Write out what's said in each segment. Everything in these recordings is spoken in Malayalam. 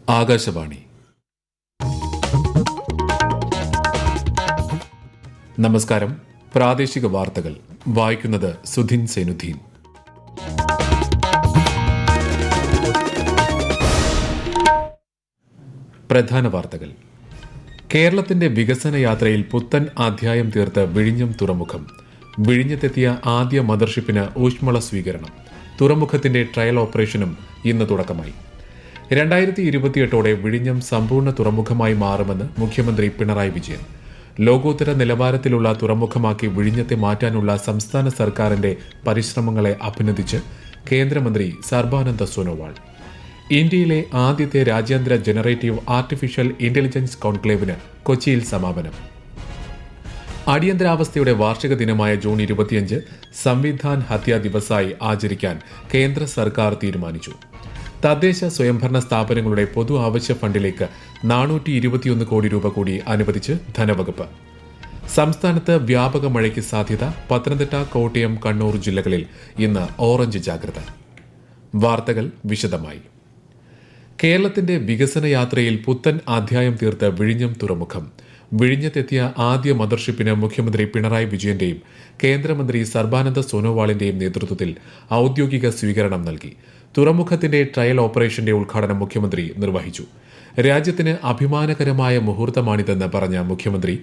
ആകാശവാണി. നമസ്കാരം. പ്രാദേശിക വാർത്തകൾ വായിക്കുന്നത് സുധിൻ സേനുദ്ദീൻ. പ്രധാന വാർത്തകൾ. കേരളത്തിന്റെ വികസന യാത്രയിൽ പുത്തൻ അധ്യായം തീർത്ത് വിഴിഞ്ഞം തുറമുഖം. വിഴിഞ്ഞത്തെത്തിയ ആദ്യ മദർഷിപ്പിന് ഊഷ്മള സ്വീകരണം. തുറമുഖത്തിന്റെ ട്രയൽ ഓപ്പറേഷനും ഇന്ന് തുടക്കമായി. 2028ഓടെ വിഴിഞ്ഞം സമ്പൂർണ്ണ തുറമുഖമായി മാറുമെന്ന് മുഖ്യമന്ത്രി പിണറായി വിജയൻ. ലോകോത്തര നിലവാരത്തിലുള്ള തുറമുഖമാക്കി വിഴിഞ്ഞത്തെ മാറ്റാനുള്ള സംസ്ഥാന സർക്കാരിന്റെ പരിശ്രമങ്ങളെ അഭിനന്ദിച്ച് കേന്ദ്രമന്ത്രി സർബാനന്ദ സോനോവാൾ. ഇന്ത്യയിലെ ആദ്യത്തെ രാജ്യാന്തര ജനറേറ്റീവ് ആർട്ടിഫിഷ്യൽ ഇന്റലിജൻസ് കോൺക്ലേവിന് കൊച്ചിയിൽ സമാപനം. അടിയന്തരാവസ്ഥയുടെ വാർഷിക ദിനമായ ജൂൺ 25 സംവിധാൻ ഹത്യാ ദിവസായി ആചരിക്കാൻ കേന്ദ്ര സർക്കാർ തീരുമാനിച്ചു. തദ്ദേശ സ്വയംഭരണ സ്ഥാപനങ്ങളുടെ പൊതു ആവശ്യ ഫണ്ടിലേക്ക് 421 കോടി രൂപ കൂടി അനുവദിച്ച് ധനവകുപ്പ്. സംസ്ഥാനത്ത് വ്യാപക മഴയ്ക്ക് സാധ്യത. പത്തനംതിട്ട, കോട്ടയം, കണ്ണൂർ ജില്ലകളിൽ ഇന്ന് ഓറഞ്ച് ജാഗ്രത. വാർത്തകൾ വിശദമായി. കേരളത്തിന്റെ വികസന യാത്രയിൽ പുത്തൻ അധ്യായം തീർത്ത് വിഴിഞ്ഞം തുറമുഖം. വിഴിഞ്ഞത്തെത്തിയ ആദ്യ മദർഷിപ്പിന് മുഖ്യമന്ത്രി പിണറായി വിജയന്റെയും കേന്ദ്രമന്ത്രി സർബാനന്ദ സോനോവാളിന്റെയും നേതൃത്വത്തിൽ ഔദ്യോഗിക സ്വീകരണം നൽകി. തുറമുഖത്തിന്റെ ട്രയൽ ഓപ്പറേഷന്റെ ഉദ്ഘാടനം മുഖ്യമന്ത്രി നിർവഹിച്ചു. രാജ്യത്തിന് അഭിമാനകരമായ മുഹൂർത്തമാണിതെന്ന് പറഞ്ഞ മുഖ്യമന്ത്രി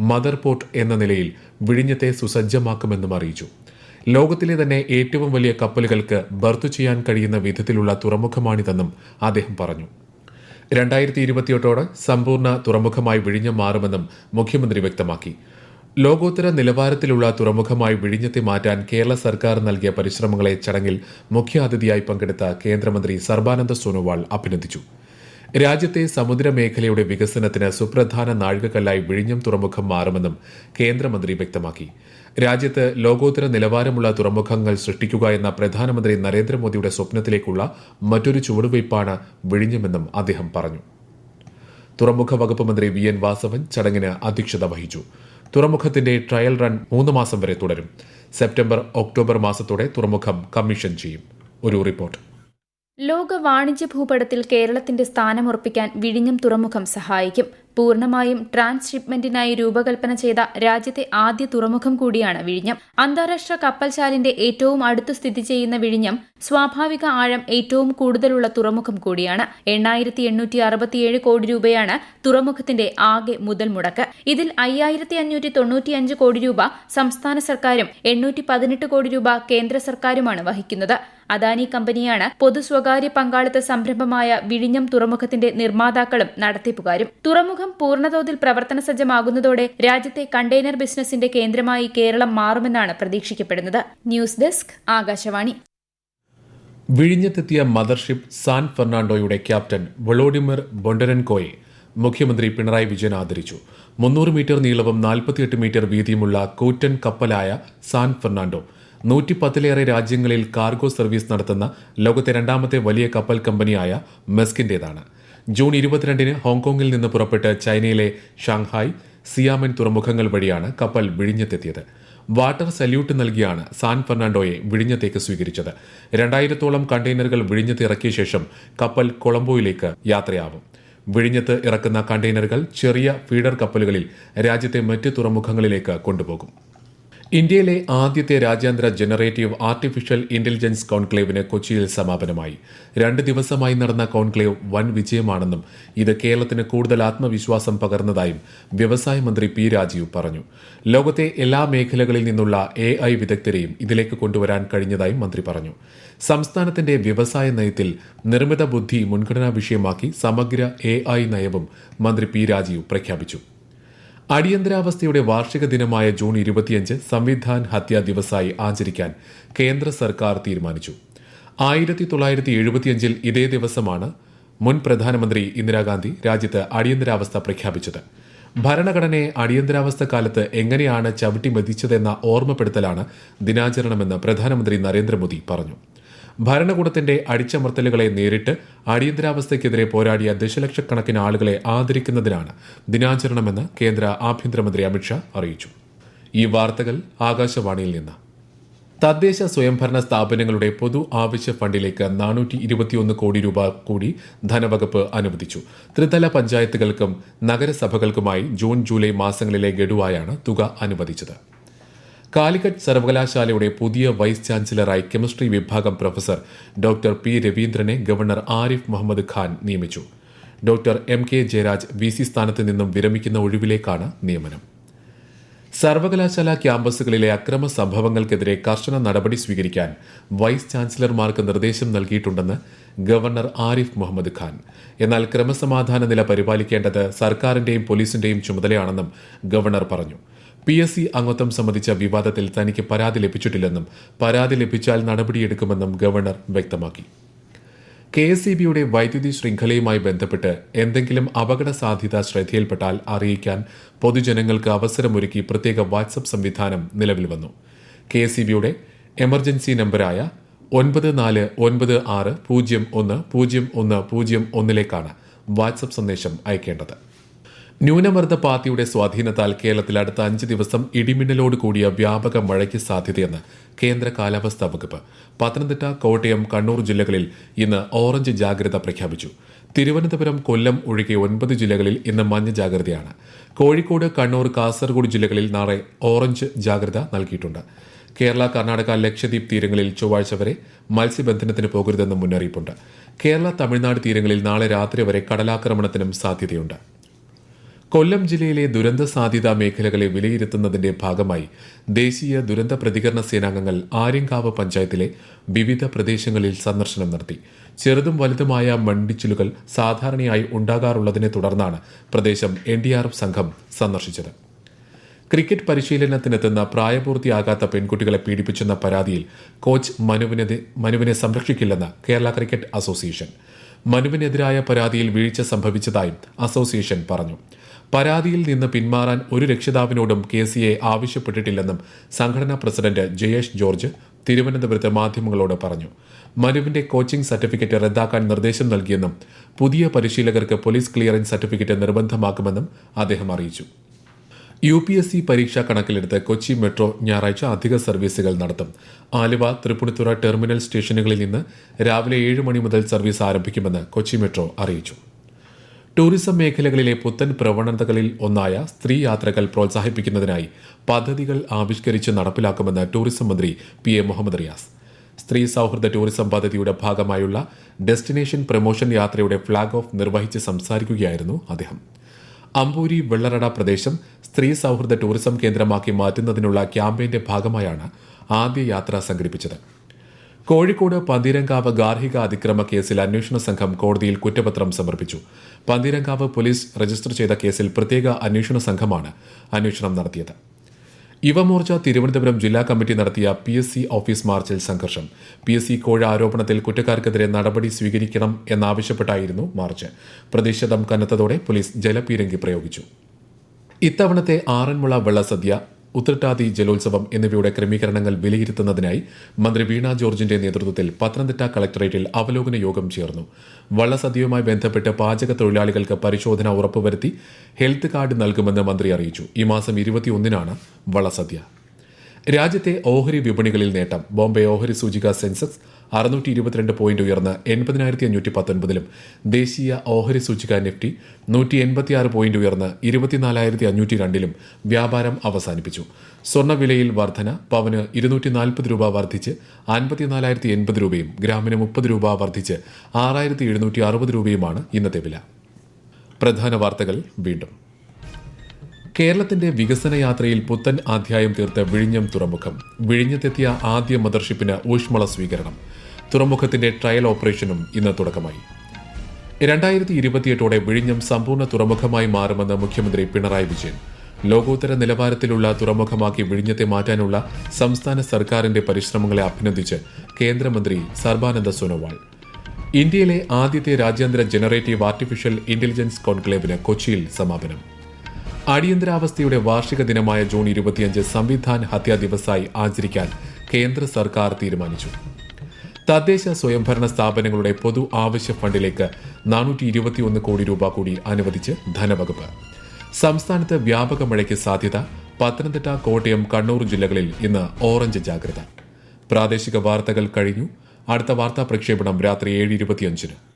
മദർ പോർട്ട് എന്ന നിലയിൽ വിഴിഞ്ഞത്തെ സുസജ്ജമാക്കുമെന്നും അറിയിച്ചു. ലോകത്തിലെ തന്നെ ഏറ്റവും വലിയ കപ്പലുകൾക്ക് ബർത്ത് ചെയ്യാൻ കഴിയുന്ന വിധത്തിലുള്ള തുറമുഖമാണിതെന്നും അദ്ദേഹം പറഞ്ഞു. 2028ഓടെ സമ്പൂർണ്ണ തുറമുഖമായി വിഴിഞ്ഞം മാറുമെന്നും മുഖ്യമന്ത്രി വ്യക്തമാക്കി. ലോകോത്തര നിലവാരത്തിലുള്ള തുറമുഖമായി വിഴിഞ്ഞത്തെ മാറ്റാൻ കേരള സർക്കാർ നൽകിയ പരിശ്രമങ്ങളെ ചടങ്ങിൽ മുഖ്യാതിഥിയായി പങ്കെടുത്ത കേന്ദ്രമന്ത്രി സർബാനന്ദ സോനോവാൾ അഭിനന്ദിച്ചു. രാജ്യത്തെ സമുദ്രമേഖലയുടെ വികസനത്തിന് സുപ്രധാന നാഴികക്കല്ലായി വിഴിഞ്ഞം തുറമുഖം മാറുമെന്നും കേന്ദ്രമന്ത്രി വ്യക്തമാക്കി. രാജ്യത്ത് ലോകോത്തര നിലവാരമുള്ള തുറമുഖങ്ങൾ സൃഷ്ടിക്കുക എന്ന പ്രധാനമന്ത്രി നരേന്ദ്രമോദിയുടെ സ്വപ്നത്തിലേക്കുള്ള മറ്റൊരു ചുവടുവയ്പ്പാണ് വിഴിഞ്ഞമെന്നും അദ്ദേഹം പറഞ്ഞു. തുറമുഖ വകുപ്പ് മന്ത്രി VN വാസവൻ ചടങ്ങിന് അധ്യക്ഷത വഹിച്ചു. തുറമുഖത്തിന്റെ ട്രയൽ റൺ 3 മാസം വരെ തുടരും. സെപ്റ്റംബർ, ഒക്ടോബർ മാസത്തോടെ തുറമുഖം കമ്മീഷൻ ചെയ്യും. ഒരു റിപ്പോർട്ട്. ലോക വാണിജ്യ ഭൂപടത്തിൽ കേരളത്തിന്റെ സ്ഥാനമുറപ്പിക്കാൻ വിഴിഞ്ഞം തുറമുഖം സഹായിക്കും. പൂർണ്ണമായും ട്രാൻസ്ഷിപ്മെന്റിനായി രൂപകൽപ്പന ചെയ്ത രാജ്യത്തെ ആദ്യ തുറമുഖം കൂടിയാണ് വിഴിഞ്ഞം. അന്താരാഷ്ട്ര കപ്പൽശാലിന്റെ ഏറ്റവും അടുത്ത് സ്ഥിതി ചെയ്യുന്ന വിഴിഞ്ഞം സ്വാഭാവിക ആഴം ഏറ്റവും കൂടുതലുള്ള തുറമുഖം കൂടിയാണ്. 8,867 കോടി രൂപയാണ് തുറമുഖത്തിന്റെ ആകെ മുതൽ മുടക്ക്. ഇതിൽ 5,595 കോടി രൂപ സംസ്ഥാന സർക്കാരും 818 കോടി രൂപ കേന്ദ്ര സർക്കാരുമാണ് വഹിക്കുന്നത്. അദാനി കമ്പനിയാണ് പൊതു സ്വകാര്യ പങ്കാളിത്ത സംരംഭമായ വിഴിഞ്ഞം തുറമുഖത്തിന്റെ നിർമ്മാതാക്കളും നടത്തിപ്പുകാരും. തുറമുഖം പൂർണ്ണതോതിൽ പ്രവർത്തന സജ്ജമാകുന്നതോടെ രാജ്യത്തെ കണ്ടെയ്നർ ബിസിനസിന്റെ കേന്ദ്രമായി കേരളം മാറുമെന്നാണ് പ്രതീക്ഷിക്കപ്പെടുന്നത്. News desk, Akashvani. വിഴിഞ്ഞത്തെത്തിയ മദർഷിപ്പ് സാൻ ഫെർണാണ്ടോയുടെ ക്യാപ്റ്റൻ വളോഡിമിർ ബൊണ്ടരൻകോയെ മുഖ്യമന്ത്രി പിണറായി വിജയൻ ആദരിച്ചു. 300 മീറ്റർ നീളവും 48 മീറ്റർ വീതിയുമുള്ള കൂറ്റൻ കപ്പലായ സാൻ ഫെർണാണ്ടോ 110ലേറെ രാജ്യങ്ങളിൽ കാർഗോ സർവീസ് നടത്തുന്ന ലോകത്തെ രണ്ടാമത്തെ വലിയ കപ്പൽ കമ്പനിയായ മെസ്കിന്റേതാണ്. ജൂൺ 22 ഹോങ്കോങ്ങിൽ നിന്ന് പുറപ്പെട്ട് ചൈനയിലെ ഷാങ്ഹായ്, സിയാമെൻ തുറമുഖങ്ങൾ വഴിയാണ് കപ്പൽ വിഴിഞ്ഞത്തെത്തിയത്. വാട്ടർ സല്യൂട്ട് നൽകിയാണ് സാൻ ഫെർണാണ്ടോയെ വിഴിഞ്ഞത്തേക്ക് സ്വീകരിച്ചത്. 2000ഓളം കണ്ടെയ്നറുകൾ വിഴിഞ്ഞത്ത് ഇറക്കിയ ശേഷം കപ്പൽ കൊളംബോയിലേക്ക് യാത്രയാവും. വിഴിഞ്ഞത്ത് ഇറക്കുന്ന കണ്ടെയ്നറുകൾ ചെറിയ ഫീഡർ കപ്പലുകളിൽ രാജ്യത്തെ മറ്റ് തുറമുഖങ്ങളിലേക്ക് കൊണ്ടുപോകും. ഇന്ത്യയിലെ ആദ്യത്തെ രാജ്യാന്തര ജനറേറ്റീവ് ആർട്ടിഫിഷ്യൽ ഇന്റലിജൻസ് കോൺക്ലേവിന് കൊച്ചിയിൽ സമാപനമായി. 2 ദിവസമായി നടന്ന കോൺക്ലേവ് വൻ വിജയമാണെന്നും ഇത് കേരളത്തിന് കൂടുതൽ ആത്മവിശ്വാസം പകർന്നതായും വ്യവസായ മന്ത്രി P. രാജീവ് പറഞ്ഞു. ലോകത്തെ എല്ലാ മേഖലകളിൽ നിന്നുള്ള AI വിദഗ്ധരെയും ഇതിലേക്ക് കൊണ്ടുവരാൻ കഴിഞ്ഞതായും മന്ത്രി പറഞ്ഞു. സംസ്ഥാനത്തിന്റെ വ്യവസായ നയത്തിൽ നിർമ്മിത ബുദ്ധി മുൻഗണനാ വിഷയമാക്കി സമഗ്ര AI നയവും മന്ത്രി P. രാജീവ് പ്രഖ്യാപിച്ചു. അടിയന്തരാവസ്ഥയുടെ വാർഷിക ദിനമായ ജൂൺ 25 സംവിധാൻ ഹത്യാ ദിവസായി ആചരിക്കാൻ കേന്ദ്ര സർക്കാർ തീരുമാനിച്ചു. 1975 ഇതേ ദിവസമാണ് മുൻ പ്രധാനമന്ത്രി ഇന്ദിരാഗാന്ധി രാജ്യത്ത് അടിയന്തരാവസ്ഥ പ്രഖ്യാപിച്ചത്. ഭരണഘടനയെ അടിയന്തരാവസ്ഥ കാലത്ത് എങ്ങനെയാണ് ചവിട്ടി മെതിച്ചതെന്ന ഓർമ്മപ്പെടുത്തലാണ് ദിനാചരണമെന്ന് പ്രധാനമന്ത്രി നരേന്ദ്രമോദി പറഞ്ഞു. ഭരണകൂടത്തിന്റെ അടിച്ചമർത്തലുകളെ നേരിട്ട് അടിയന്തരാവസ്ഥയ്ക്കെതിരെ പോരാടിയ ദശലക്ഷക്കണക്കിന് ആളുകളെ ആദരിക്കുന്നതിനാണ് ദിനാചരണമെന്ന് കേന്ദ്ര ആഭ്യന്തരമന്ത്രി അമിത്ഷാ അറിയിച്ചു. ഈ വാർത്തകൾ ആകാശവാണിയിൽ നിന്ന്. തദ്ദേശ സ്വയംഭരണ സ്ഥാപനങ്ങളുടെ പൊതു ആവശ്യ ഫണ്ടിലേക്ക് 421 കോടി രൂപ കൂടി ധനവകുപ്പ് അനുവദിച്ചു. ത്രിതല പഞ്ചായത്തുകൾക്കും നഗരസഭകൾക്കുമായി ജൂൺ ജൂലൈ മാസങ്ങളിലെ ഗഡുവായാണ് തുക അനുവദിച്ചത്. കാലിക്കറ്റ് സർവകലാശാലയുടെ പുതിയ വൈസ് ചാൻസലറായി കെമിസ്ട്രി വിഭാഗം പ്രൊഫസർ ഡോക്ടർ പി രവീന്ദ്രനെ ഗവർണർ ആരിഫ് മുഹമ്മദ് ഖാൻ നിയമിച്ചു. Doctor M K Jayaraj VC സ്ഥാനത്ത് നിന്നും വിരമിക്കുന്ന ഒഴിവിലേക്കാണ് നിയമനം. സർവകലാശാല ക്യാമ്പസുകളിലെ അക്രമ സംഭവങ്ങൾക്കെതിരെ കർശന നടപടി സ്വീകരിക്കാൻ വൈസ് ചാൻസലർമാർക്ക് നിർദ്ദേശം നൽകിയിട്ടുണ്ടെന്ന് ഗവർണർ ആരിഫ് മുഹമ്മദ് ഖാൻ. എന്നാൽ ക്രമസമാധാന നില പരിപാലിക്കേണ്ടത് സർക്കാരിന്റെയും പോലീസിന്റെയും ചുമതലയാണെന്നും ഗവർണർ പറഞ്ഞു. PSC അംഗത്വം സംബന്ധിച്ച വിവാദത്തിൽ തനിക്ക് പരാതി ലഭിച്ചിട്ടില്ലെന്നും പരാതി ലഭിച്ചാൽ നടപടിയെടുക്കുമെന്നും ഗവർണർ വ്യക്തമാക്കി. KSEBയുടെ വൈദ്യുതി ശൃംഖലയുമായി ബന്ധപ്പെട്ട് എന്തെങ്കിലും അപകട സാധ്യത ശ്രദ്ധയിൽപ്പെട്ടാൽ അറിയിക്കാൻ പൊതുജനങ്ങൾക്ക് അവസരമൊരുക്കി പ്രത്യേക വാട്സ്ആപ്പ് സംവിധാനം നിലവിൽ വന്നു. KSEBയുടെ എമർജൻസി നമ്പറായ 9496010101 വാട്സ്ആപ്പ് സന്ദേശം അയക്കേണ്ടത്. ന്യൂനമർദ്ദ പാത്തിയുടെ സ്വാധീനത്താൽ കേരളത്തിൽ അടുത്ത 5 ദിവസം ഇടിമിന്നലോട് കൂടിയ വ്യാപക മഴയ്ക്ക് സാധ്യതയെന്ന് കേന്ദ്ര കാലാവസ്ഥാ വകുപ്പ്. പത്തനംതിട്ട, കോട്ടയം, കണ്ണൂർ ജില്ലകളിൽ ഇന്ന് ഓറഞ്ച് ജാഗ്രത പ്രഖ്യാപിച്ചു. തിരുവനന്തപുരം, കൊല്ലം ഒഴികെ 9 ജില്ലകളിൽ ഇന്ന് മഞ്ഞ ജാഗ്രതയാണ്. കോഴിക്കോട്, കണ്ണൂർ, കാസർഗോഡ് ജില്ലകളിൽ നാളെ ഓറഞ്ച് ജാഗ്രത നൽകിയിട്ടുണ്ട്. കേരള, കർണാടക, ലക്ഷദ്വീപ് തീരങ്ങളിൽ ചൊവ്വാഴ്ച വരെ മത്സ്യബന്ധനത്തിന് പോകരുതെന്ന് മുന്നറിയിപ്പുണ്ട്. കേരള, തമിഴ്നാട് തീരങ്ങളിൽ നാളെ രാത്രി വരെ കടലാക്രമണത്തിനും സാധ്യതയുണ്ട്. കൊല്ലം ജില്ലയിലെ ദുരന്ത സാധ്യതാ മേഖലകളെ വിലയിരുത്തുന്നതിന്റെ ഭാഗമായി ദേശീയ ദുരന്ത പ്രതികരണ സേനാംഗങ്ങൾ ആര്യങ്കാവ് പഞ്ചായത്തിലെ വിവിധ പ്രദേശങ്ങളിൽ സന്ദർശനം നടത്തി. ചെറുതും വലുതുമായ മണ്ണിടിച്ചിലുകൾ സാധാരണയായി ഉണ്ടാകാറുള്ളതിനെ തുടർന്നാണ് പ്രദേശം NDRF സംഘം സന്ദർശിച്ചത്. ക്രിക്കറ്റ് പരിശീലനത്തിനെത്തുന്ന പ്രായപൂർത്തിയാകാത്ത പെൺകുട്ടികളെ പീഡിപ്പിച്ചെന്ന പരാതിയിൽ കോച്ച് മനുവിനെ സംരക്ഷിക്കില്ലെന്ന് കേരള ക്രിക്കറ്റ് അസോസിയേഷൻ. മനുവിനെതിരായ പരാതിയിൽ വീഴ്ച സംഭവിച്ചതായും അസോസിയേഷൻ പറഞ്ഞു. പരാതിയിൽ നിന്ന് പിന്മാറാൻ ഒരു രക്ഷിതാവിനോടും KCA ആവശ്യപ്പെട്ടിട്ടില്ലെന്നും സംഘടനാ പ്രസിഡന്റ് ജയേഷ് ജോർജ് തിരുവനന്തപുരത്ത് മാധ്യമങ്ങളോട് പറഞ്ഞു. മനുവിന്റെ കോച്ചിംഗ് സർട്ടിഫിക്കറ്റ് റദ്ദാക്കാൻ നിർദ്ദേശം നൽകിയെന്നും പുതിയ പരിശീലകർക്ക് പോലീസ് ക്ലിയറൻസ് സർട്ടിഫിക്കറ്റ് നിർബന്ധമാക്കുമെന്നും അദ്ദേഹം അറിയിച്ചു. UPSC പരീക്ഷ കണക്കിലെടുത്ത് കൊച്ചി മെട്രോ ഞായറാഴ്ച അധിക സർവീസുകൾ നടത്തും. ആലുവ, തൃപ്പൂണിത്തുറ ടെർമിനൽ സ്റ്റേഷനുകളിൽ നിന്ന് രാവിലെ 7 മണി മുതൽ സർവീസ് ആരംഭിക്കുമെന്ന് കൊച്ചി മെട്രോ അറിയിച്ചു. ടൂറിസം മേഖലകളിലെ പുത്തൻ പ്രവണതകളിൽ ഒന്നായ സ്ത്രീ യാത്രകൾ പ്രോത്സാഹിപ്പിക്കുന്നതിനായി പദ്ധതികൾ ആവിഷ്കരിച്ച് നടപ്പിലാക്കുമെന്ന് ടൂറിസം മന്ത്രി PA മുഹമ്മദ് റിയാസ്. സ്ത്രീ സൌഹൃദ ടൂറിസം പദ്ധതിയുടെ ഭാഗമായുള്ള ഡെസ്റ്റിനേഷൻ പ്രമോഷൻ യാത്രയുടെ ഫ്ളാഗ് ഓഫ് നിർവഹിച്ച് സംസാരിക്കുകയായിരുന്നു അദ്ദേഹം. അമ്പൂരി വെള്ളറട പ്രദേശം സ്ത്രീ സൌഹൃദ ടൂറിസം കേന്ദ്രമാക്കി മാറ്റുന്നതിനുള്ള ക്യാമ്പയിന്റെ ഭാഗമായാണ് ആദ്യ യാത്ര സംഘടിപ്പിച്ചത്. കോഴിക്കോട് പന്തീരങ്കാവ് ഗാർഹിക അതിക്രമ കേസിൽ അന്വേഷണ സംഘം കോടതിയിൽ കുറ്റപത്രം സമർപ്പിച്ചു. പന്തീരങ്കാവ് പോലീസ് രജിസ്റ്റർ ചെയ്ത കേസിൽ പ്രത്യേക അന്വേഷണ സംഘമാണ് അന്വേഷണം നടത്തിയത്. യുവമോർച്ച തിരുവനന്തപുരം ജില്ലാ കമ്മിറ്റി നടത്തിയ PSC ഓഫീസ് മാർച്ചിൽ സംഘർഷം. PSC കോഴ ആരോപണത്തിൽ കുറ്റക്കാർക്കെതിരെ നടപടി സ്വീകരിക്കണം എന്നാവശ്യപ്പെട്ടായിരുന്നു മാർച്ച്. പ്രതിഷേധം കനത്തതോടെ പോലീസ് ജലപീരങ്കി പ്രയോഗിച്ചു. ഇത്തവണത്തെ ആറന്മുള വെള്ളസദ്യ, ഉത്രട്ടാതി ജലോത്സവം എന്നിവയുടെ ക്രമീകരണങ്ങൾ വിലയിരുത്തുന്നതിനായി മന്ത്രി വീണ ജോർജിന്റെ നേതൃത്വത്തിൽ പത്തനംതിട്ട കളക്ടറേറ്റിൽ അവലോകന യോഗം ചേർന്നു. വള്ളസദ്യയുമായി ബന്ധപ്പെട്ട് പാചക തൊഴിലാളികൾക്ക് പരിശോധന ഉറപ്പുവരുത്തി ഹെൽത്ത് കാർഡ് നൽകുമെന്ന് മന്ത്രി അറിയിച്ചു. ഈ മാസം 21-നാണ് വള്ളസദ്യ. രാജ്യത്തെ ഓഹരി വിപണികളിൽ നേട്ടം. ബോംബെ ഓഹരി സൂചിക സെൻസെക്സ് 622 പോയിന്റ് ഉയർന്ന് 80,519-ലും ദേശീയ ഓഹരി സൂചിക നിഫ്റ്റി 186 പോയിന്റ് ഉയർന്ന് 24,502-ലും വ്യാപാരം അവസാനിപ്പിച്ചു. സ്വർണ്ണവിലയിൽ വർധന. പവന് 240 രൂപ വർദ്ധിച്ച് 54,080 രൂപയും ഗ്രാമിന് 30 രൂപ വർദ്ധിച്ച് 6,760 രൂപയുമാണ് ഇന്നത്തെ വില. പ്രധാന വാർത്തകൾ വീണ്ടും. കേരളത്തിന്റെ വികസന യാത്രയിൽ പുത്തൻ അധ്യായം തീർത്ത് വിഴിഞ്ഞം തുറമുഖം. വിഴിഞ്ഞത്തെത്തിയ ആദ്യ മദർഷിപ്പിന് ഊഷ്മള സ്വീകരണം. തുറമുഖത്തിന്റെ ട്രയൽ ഓപ്പറേഷനും ഇന്ന് തുടക്കമായി. 2028ഓടെ വിഴിഞ്ഞം സമ്പൂർണ്ണ തുറമുഖമായി മാറുമെന്ന് മുഖ്യമന്ത്രി പിണറായി വിജയൻ. ലോകോത്തര നിലവാരത്തിലുള്ള തുറമുഖമാക്കി വിഴിഞ്ഞത്തെ മാറ്റാനുള്ള സംസ്ഥാന സർക്കാരിന്റെ പരിശ്രമങ്ങളെ അഭിനന്ദിച്ച് കേന്ദ്രമന്ത്രി സർബാനന്ദ സോനോവാൾ. ഇന്ത്യയിലെ ആദ്യത്തെ രാജ്യാന്തര ജനറേറ്റീവ് ആർട്ടിഫിഷ്യൽ ഇന്റലിജൻസ് കോൺക്ലേവിന് കൊച്ചിയിൽ സമാപനം. അടിയന്തരാവസ്ഥയുടെ വാർഷിക ദിനമായ ജൂൺ 25 സംവിധാൻ ഹത്യാ ദിവസായി ആചരിക്കാൻ കേന്ദ്ര സർക്കാർ തീരുമാനിച്ചു. തദ്ദേശ സ്വയംഭരണ സ്ഥാപനങ്ങളുടെ പൊതു ആവശ്യ ഫണ്ടിലേക്ക് 421 കോടി രൂപ കൂടി അനുവദിച്ച് ധനവകുപ്പ്. സംസ്ഥാനത്ത് വ്യാപക മഴയ്ക്ക് സാധ്യത. പത്തനംതിട്ട, കോട്ടയം, കണ്ണൂർ ജില്ലകളിൽ ഇന്ന് ഓറഞ്ച് ജാഗ്രത. പ്രാദേശിക വാർത്തകൾ കഴിഞ്ഞു. അടുത്ത വാർത്താ പ്രക്ഷേപണം രാത്രി 7:25.